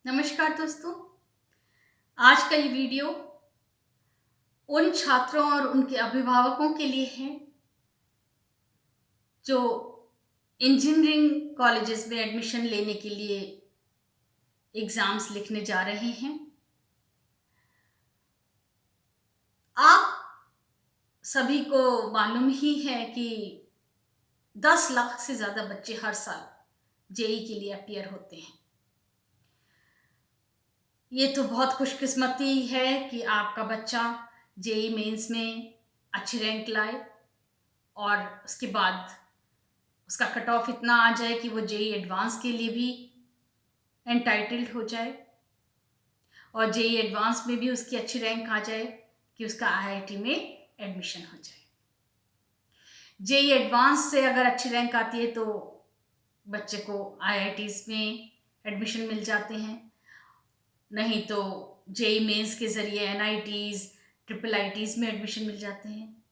नमस्कार दोस्तों। आज का ये वीडियो उन छात्रों और उनके अभिभावकों के लिए है जो इंजीनियरिंग कॉलेजेस में एडमिशन लेने के लिए एग्ज़ाम्स लिखने जा रहे हैं। आप सभी को मालूम ही है कि 10 लाख से ज़्यादा बच्चे हर साल जेईई के लिए अपीयर होते हैं। ये तो बहुत खुशकिस्मती है कि आपका बच्चा जेईई मेंस में अच्छी रैंक लाए और उसके बाद उसका कट ऑफ इतना आ जाए कि वो जेईई एडवांस के लिए भी एंटाइटल्ड हो जाए और जेईई एडवांस में भी उसकी अच्छी रैंक आ जाए कि उसका आईआईटी में एडमिशन हो जाए। जेईई एडवांस से अगर अच्छी रैंक आती है तो बच्चे को आईआईटीज में एडमिशन मिल जाते हैं, नहीं तो जेईई मेंस के ज़रिए एनआईटीज ट्रिपल आईटीज में एडमिशन मिल जाते हैं।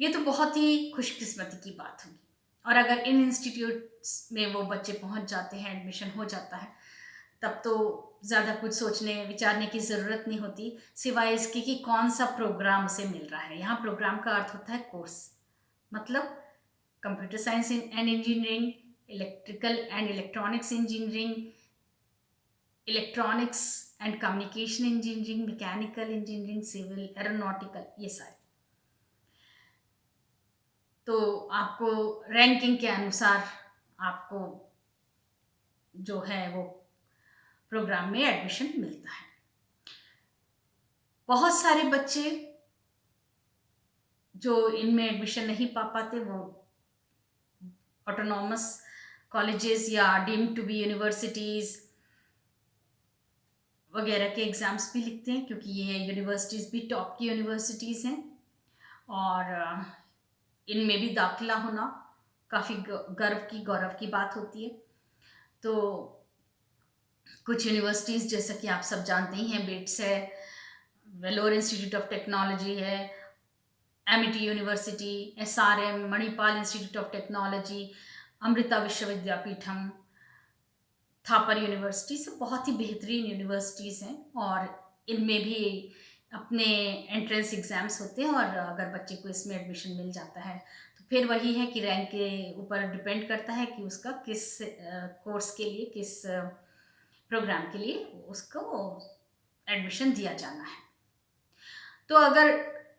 ये तो बहुत ही खुशकिस्मती की बात होगी। और अगर इन इंस्टीट्यूट्स में वो बच्चे पहुंच जाते हैं, एडमिशन हो जाता है, तब तो ज़्यादा कुछ सोचने विचारने की ज़रूरत नहीं होती, सिवाय इसके कि कौन सा प्रोग्राम उसे मिल रहा है। यहाँ प्रोग्राम का अर्थ होता है कोर्स, मतलब computer science and engineering, electrical and electronics engineering, electronics and communication engineering, mechanical engineering, civil, aeronautical, ये सारे। तो आपको रैंकिंग के अनुसार आपको जो है वो प्रोग्राम में एडमिशन मिलता है। बहुत सारे बच्चे जो इनमें एडमिशन नहीं पा पाते वो ऑटोनॉमस कॉलेजेस या डीम्ड टू बी यूनिवर्सिटीज़ वगैरह के एग्ज़ाम्स भी लिखते हैं, क्योंकि ये यूनिवर्सिटीज़ भी टॉप की यूनिवर्सिटीज़ हैं और इनमें भी दाखिला होना काफ़ी गर्व की गौरव की बात होती है। तो कुछ यूनिवर्सिटीज़ जैसा कि आप सब जानते ही हैं, बिट्स है, वेलोर इंस्टीट्यूट ऑफ टेक्नोलॉजी है, Amity university, SRM, Manipal institute of technology, Amrita Vishwavidyapeetham, Thapar university, सब बहुत ही बेहतरीन यूनिवर्सिटीज़ हैं और इनमें भी अपने एंट्रेंस एग्ज़ाम्स होते हैं। और अगर बच्चे को इसमें एडमिशन मिल जाता है तो फिर वही है कि रैंक के ऊपर डिपेंड करता है कि उसका किस कोर्स के लिए, किस प्रोग्राम के लिए उसको एडमिशन दिया जाना है। तो अगर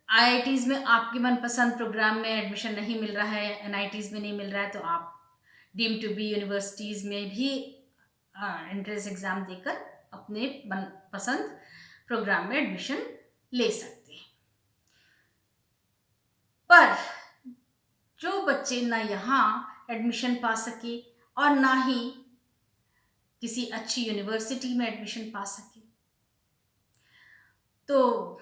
आईआईटीज़ में आपके मनपसंद प्रोग्राम में एडमिशन नहीं मिल रहा है, एनआईटीज़ में नहीं मिल रहा है, तो आप डीम्ड टू बी यूनिवर्सिटीज़ में भी एंट्रेंस एग्ज़ाम देकर अपने मनपसंद प्रोग्राम में एडमिशन ले सकते हैं। पर जो बच्चे ना यहाँ एडमिशन पा सके और ना ही किसी अच्छी यूनिवर्सिटी में एडमिशन पा सके, तो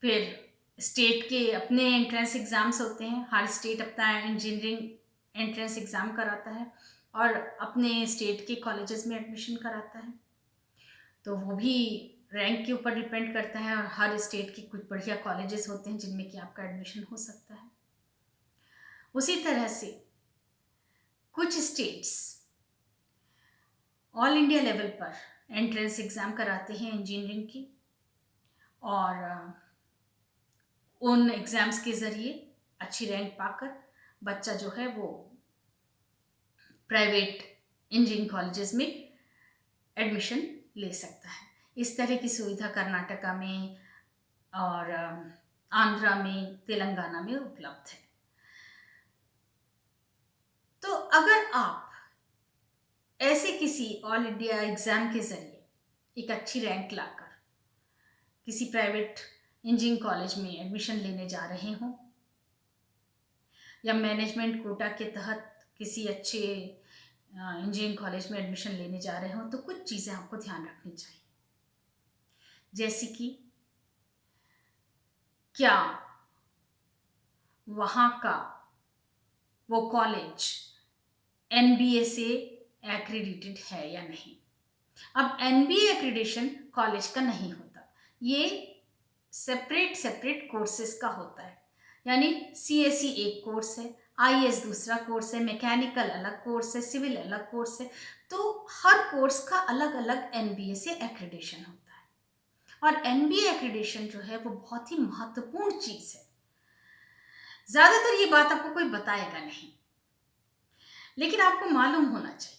फिर स्टेट के अपने एंट्रेंस एग्ज़ाम्स होते हैं। हर स्टेट अपना इंजीनियरिंग एंट्रेंस एग्ज़ाम कराता है और अपने स्टेट के कॉलेजेस में एडमिशन कराता है। तो वो भी रैंक के ऊपर डिपेंड करता है और हर स्टेट के कुछ बढ़िया कॉलेजेस होते हैं जिनमें कि आपका एडमिशन हो सकता है। उसी तरह से कुछ स्टेट्स ऑल इंडिया लेवल पर एंट्रेंस एग्ज़ाम कराते हैं इंजीनियरिंग की, और उन एग्ज़ाम्स के ज़रिए अच्छी रैंक पाकर बच्चा जो है वो प्राइवेट इंजीनियरिंग कॉलेजेस में एडमिशन ले सकता है। इस तरह की सुविधा कर्नाटका में और आंध्रा में, तेलंगाना में उपलब्ध है। तो अगर आप ऐसे किसी ऑल इंडिया एग्ज़ाम के ज़रिए एक अच्छी रैंक लाकर किसी प्राइवेट इंजीनियरिंग कॉलेज में एडमिशन लेने जा रहे हों या मैनेजमेंट कोटा के तहत किसी अच्छे इंजीनियरिंग कॉलेज में एडमिशन लेने जा रहे हों, तो कुछ चीज़ें आपको ध्यान रखनी चाहिए। जैसे कि क्या वहाँ का वो कॉलेज एनबीए से एक्रीडिटेड है या नहीं। अब एनबीए एक्रीडिटेशन कॉलेज का नहीं होता, ये सेपरेट कोर्सेज का होता है। यानी सीएसई एक कोर्स है, आईएएस दूसरा कोर्स है, मैकेनिकल अलग कोर्स है, सिविल अलग कोर्स है। तो हर कोर्स का अलग अलग एनबीए से एक्रेडिशन होता है, और एनबीए एक्रेडिशन जो है वो बहुत ही महत्वपूर्ण चीज है। ज्यादातर ये बात आपको कोई बताएगा नहीं, लेकिन आपको मालूम होना चाहिए।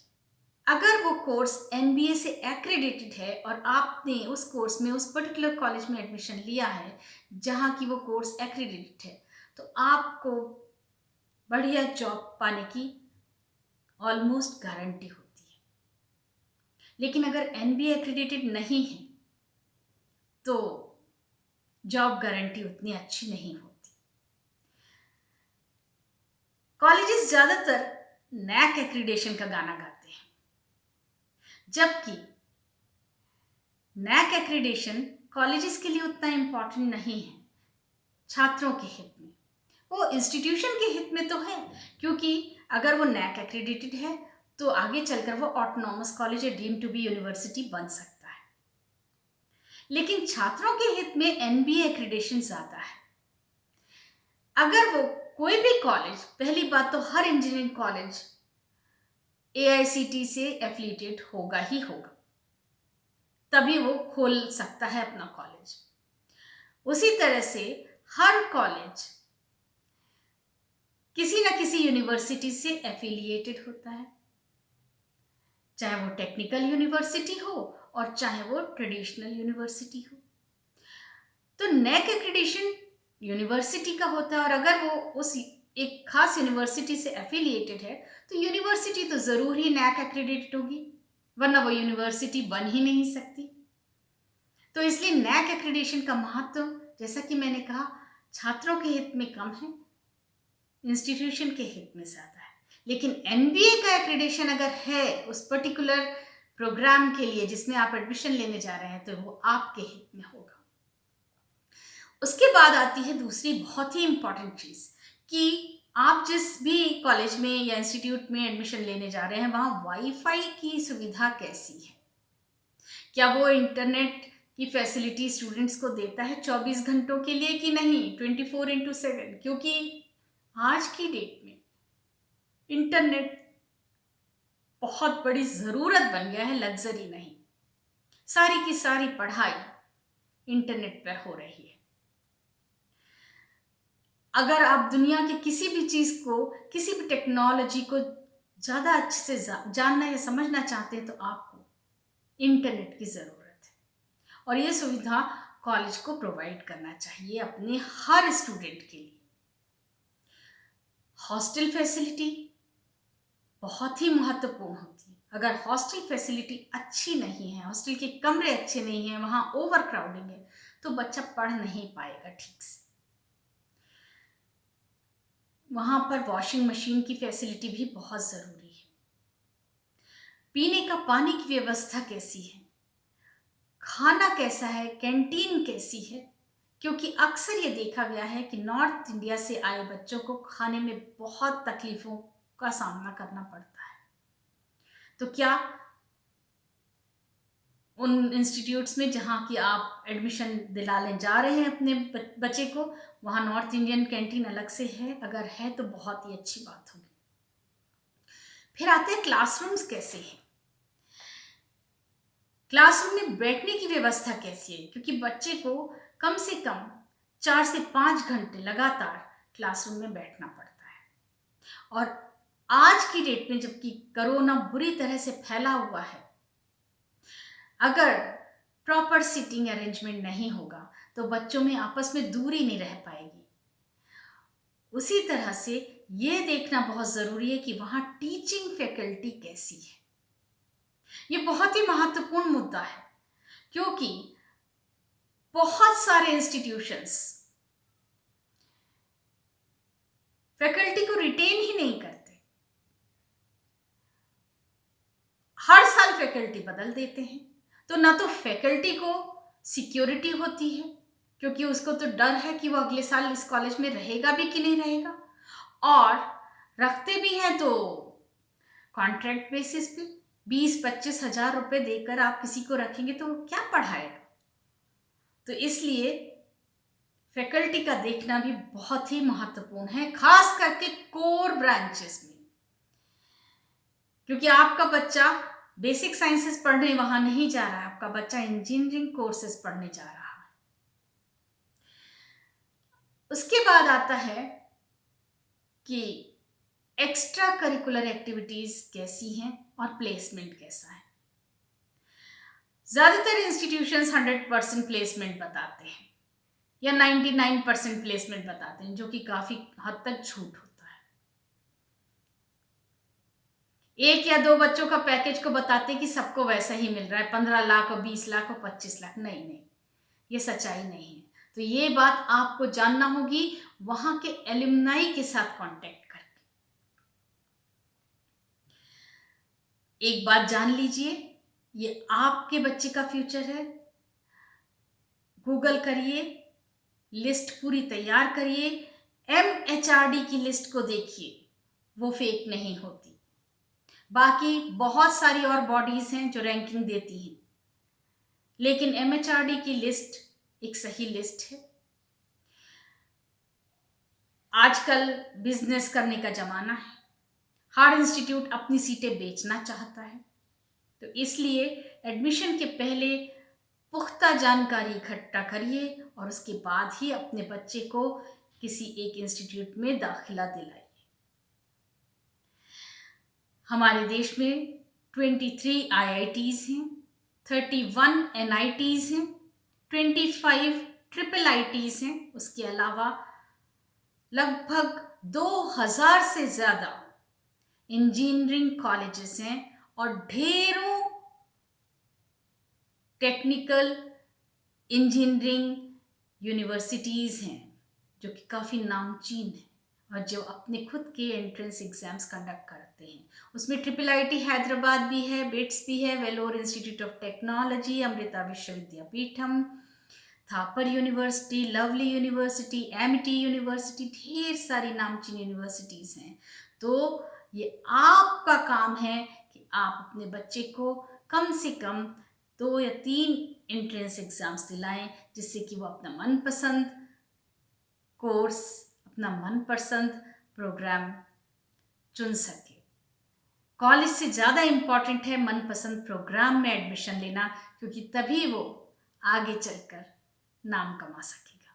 अगर वो कोर्स एनबीए से एक्रेडिटेड है और आपने उस कोर्स में उस पर्टिकुलर कॉलेज में एडमिशन लिया है जहाँ की वो कोर्स एक्रेडिटेड है, तो आपको बढ़िया जॉब पाने की ऑलमोस्ट गारंटी होती है। लेकिन अगर एनबीए एक्रेडिटेड नहीं है तो जॉब गारंटी उतनी अच्छी नहीं होती। कॉलेजेस ज्यादातर नैक एक्रीडेशन का गाना गाते हैं, जबकि नैक एक्रीडेशन कॉलेजेस के लिए उतना इम्पोर्टेंट नहीं है, छात्रों के हित में। वो इंस्टीट्यूशन के हित में तो है, क्योंकि अगर वो नैक एक्रेडिटेड है तो आगे चलकर वो ऑटोनॉमस कॉलेज या डीम्ड टू बी यूनिवर्सिटी बन सकता है। लेकिन छात्रों के हित में एनबीए एक्रेडिशन ज्यादा है। अगर वो कोई भी कॉलेज, पहली बात तो हर इंजीनियरिंग कॉलेज एआईसीटी से एफिलिएटेड होगा ही होगा, तभी वो खोल सकता है अपना कॉलेज। उसी तरह से हर कॉलेज किसी न किसी यूनिवर्सिटी से एफिलिएटेड होता है, चाहे वो टेक्निकल यूनिवर्सिटी हो और चाहे वो ट्रेडिशनल यूनिवर्सिटी हो। तो नैक एक्रेडिशन यूनिवर्सिटी का होता है, और अगर वो उस एक खास यूनिवर्सिटी से एफिलिएटेड है तो यूनिवर्सिटी तो जरूर ही नैक एक्रेडिटेड होगी, वरना वो यूनिवर्सिटी बन ही नहीं सकती। तो इसलिए नैक एक्रेडिशन का महत्व, जैसा कि मैंने कहा, छात्रों के हित में कम है, इंस्टीट्यूशन के हित में ज्यादा है। लेकिन एनबीए का एक्रेडिशन अगर है उस पर्टिकुलर प्रोग्राम के लिए जिसमें आप एडमिशन लेने जा रहे हैं, तो वो आपके हित में होगा। उसके बाद आती है दूसरी बहुत ही इंपॉर्टेंट चीज, कि आप जिस भी कॉलेज में या इंस्टीट्यूट में एडमिशन लेने जा रहे हैं वहां वाईफाई की सुविधा कैसी है। क्या वो इंटरनेट की फैसिलिटी स्टूडेंट्स को देता है 24 घंटों के लिए कि नहीं, 24/7? क्योंकि आज की डेट में इंटरनेट बहुत बड़ी जरूरत बन गया है, लग्जरी नहीं। सारी की सारी पढ़ाई इंटरनेट पर हो रही है। अगर आप दुनिया के किसी भी चीज को, किसी भी टेक्नोलॉजी को ज्यादा अच्छे से जानना या समझना चाहते हैं तो आपको इंटरनेट की जरूरत है, और ये सुविधा कॉलेज को प्रोवाइड करना चाहिए अपने हर स्टूडेंट के लिए। हॉस्टल फैसिलिटी बहुत ही महत्वपूर्ण होती है। अगर हॉस्टल फैसिलिटी अच्छी नहीं है, हॉस्टल के कमरे अच्छे नहीं है, वहां ओवर क्राउडिंग है, तो बच्चा पढ़ नहीं पाएगा ठीक से। वहां पर वॉशिंग मशीन की फैसिलिटी भी बहुत जरूरी है। पीने का पानी की व्यवस्था कैसी है, खाना कैसा है, कैंटीन कैसी है, क्योंकि अक्सर ये देखा गया है कि नॉर्थ इंडिया से आए बच्चों को खाने में बहुत तकलीफों का सामना करना पड़ता है। तो क्या उन इंस्टीट्यूट्स में जहाँ की आप एडमिशन दिलाने जा रहे हैं अपने बच्चे को, वहाँ नॉर्थ इंडियन कैंटीन अलग से है? अगर है तो बहुत ही अच्छी बात होगी। फिर आते हैं क्लासरूम्स कैसे हैं। क्लासरूम में बैठने की व्यवस्था कैसी है, क्योंकि बच्चे को कम से कम 4 से 5 घंटे लगातार क्लासरूम में बैठना पड़ता है, और आज की डेट में जबकि कोरोना बुरी तरह से फैला हुआ है, अगर प्रॉपर सीटिंग अरेंजमेंट नहीं होगा तो बच्चों में आपस में दूरी नहीं रह पाएगी। उसी तरह से ये देखना बहुत जरूरी है कि वहां टीचिंग फैकल्टी कैसी है। ये बहुत ही महत्वपूर्ण मुद्दा है, क्योंकि बहुत सारे इंस्टीट्यूशंस फैकल्टी को रिटेन ही नहीं करते, हर साल फैकल्टी बदल देते हैं। तो ना तो फैकल्टी को सिक्योरिटी होती है, क्योंकि उसको तो डर है कि वो अगले साल इस कॉलेज में रहेगा भी कि नहीं रहेगा, और रखते भी हैं तो कॉन्ट्रैक्ट बेसिस पे 20-25 हजार रुपए देकर आप किसी को रखेंगे तो क्या पढ़ाएगा। तो इसलिए फैकल्टी का देखना भी बहुत ही महत्वपूर्ण है, खास करके कोर ब्रांचेस में, क्योंकि आपका बच्चा बेसिक साइंसेस पढ़ने वहां नहीं जा रहा है, आपका बच्चा इंजीनियरिंग कोर्सेज पढ़ने जा रहा है। उसके बाद आता है कि एक्स्ट्रा करिकुलर एक्टिविटीज कैसी हैं और प्लेसमेंट कैसा है। ज्यादातर इंस्टीट्यूशंस 100% प्लेसमेंट बताते हैं या 99% प्लेसमेंट बताते हैं, जो कि काफी हद तक झूठ होता है। एक या दो बच्चों का पैकेज को बताते हैं कि सबको वैसा ही मिल रहा है, 15 लाख और 20 लाख और 25 लाख। नहीं नहीं, ये सच्चाई नहीं है। तो ये बात आपको जानना होगी वहां के एलुमनाई के साथ कांटेक्ट करके। एक बात जान लीजिए, ये आपके बच्चे का फ्यूचर है। गूगल करिए, लिस्ट पूरी तैयार करिए, MHRD की लिस्ट को देखिए, वो फेक नहीं होती। बाकी बहुत सारी और बॉडीज हैं जो रैंकिंग देती हैं, लेकिन MHRD की लिस्ट एक सही लिस्ट है। आजकल बिजनेस करने का जमाना है, हर इंस्टीट्यूट अपनी सीटें बेचना चाहता है, तो इसलिए एडमिशन के पहले पुख्ता जानकारी इकट्ठा करिए और उसके बाद ही अपने बच्चे को किसी एक इंस्टीट्यूट में दाखिला दिलाइए। हमारे देश में 23 IITs हैं, 31 NITs हैं, 25 ट्रिपल IITs हैं। उसके अलावा लगभग 2000 से ज्यादा इंजीनियरिंग कॉलेजेस हैं और ढेरों टेक्निकल इंजीनियरिंग यूनिवर्सिटीज़ हैं जो कि काफ़ी नामचीन हैं और जो अपने खुद के एंट्रेंस एग्जाम्स कंडक्ट करते हैं। उसमें ट्रिपल IIT हैदराबाद भी है, बिट्स भी है, Vellore institute of technology, Amrita Vishwavidyapeetham, Thapar university, Lovely university, MIT university, ढेर सारी नामचीन यूनिवर्सिटीज़ हैं। तो ये आपका काम है कि आप अपने बच्चे को कम से कम 2 या 3 एंट्रेंस एग्जाम्स दिलाएं, जिससे कि वो अपना मनपसंद कोर्स, अपना मनपसंद प्रोग्राम चुन सके। कॉलेज से ज़्यादा इम्पॉर्टेंट है मनपसंद प्रोग्राम में एडमिशन लेना, क्योंकि तभी वो आगे चलकर नाम कमा सकेगा।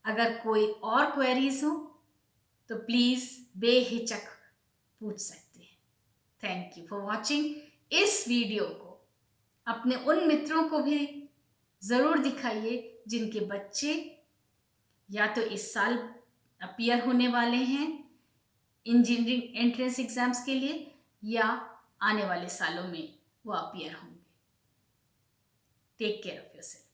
अगर कोई और क्वेरीज हो तो प्लीज़ बेहिचक पूछ सकते हैं। Thank you for watching. इस वीडियो को अपने उन मित्रों को भी ज़रूर दिखाइए जिनके बच्चे या तो इस साल अपीयर होने वाले हैं इंजीनियरिंग एंट्रेंस एग्जाम्स के लिए, या आने वाले सालों में वो अपीयर होंगे। Take care of yourself.